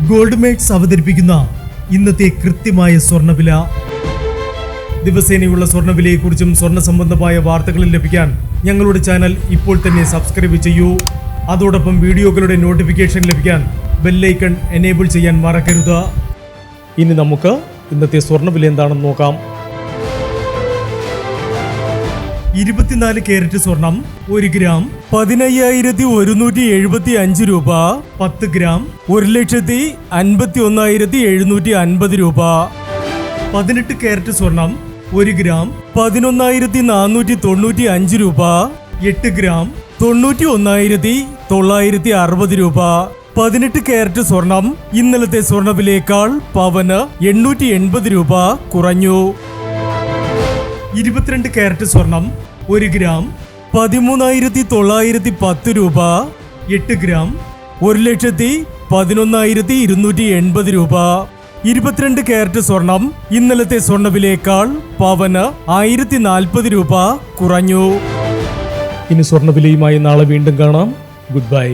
Gold makes അവതരിപ്പിക്കുന്ന ഇന്നത്തെ കൃത്യമായ സ്വർണ്ണവില. ദിവസേനയുള്ള സ്വർണ്ണവിലയെക്കുറിച്ചും സ്വർണ്ണ സംബന്ധമായ വാർത്തകളും ലഭിക്കാൻ ഞങ്ങളുടെ ചാനൽ ഇപ്പോൾ തന്നെ സബ്സ്ക്രൈബ് ചെയ്യൂ. അതോടൊപ്പം വീഡിയോകളുടെ നോട്ടിഫിക്കേഷൻ ലഭിക്കാൻ ബെല്ലൈക്കൺ എനേബിൾ ചെയ്യാൻ മറക്കരുത്. ഇനി നമുക്ക് ഇന്നത്തെ സ്വർണ്ണവില എന്താണെന്ന് നോക്കാം. 24 കാരറ്റ് സ്വർണം 1 ഗ്രാം 15,175 രൂപ. 10 ഗ്രാം 1,51,750 രൂപ. 18 കാരറ്റ് സ്വർണം 1 ഗ്രാം 11,495 രൂപ. 8 ഗ്രാം 91,960 രൂപ. 18 കാരറ്റ് സ്വർണം ഇന്നലത്തെ സ്വർണ്ണവിലയേക്കാൾ പവന് 880 രൂപ കുറഞ്ഞു. 22 കാരറ്റ് സ്വർണം 1 ഗ്രാം 13,910 രൂപ. 8 ഗ്രാം 1,11,280 രൂപ. 22 കാരറ്റ് സ്വർണം ഇന്നലത്തെ സ്വർണ്ണവിലയേക്കാൾ പവന് 1,040 രൂപ കുറഞ്ഞു. ഇനി സ്വർണ്ണവിലയുമായി നാളെ വീണ്ടും കാണാം. Good bye.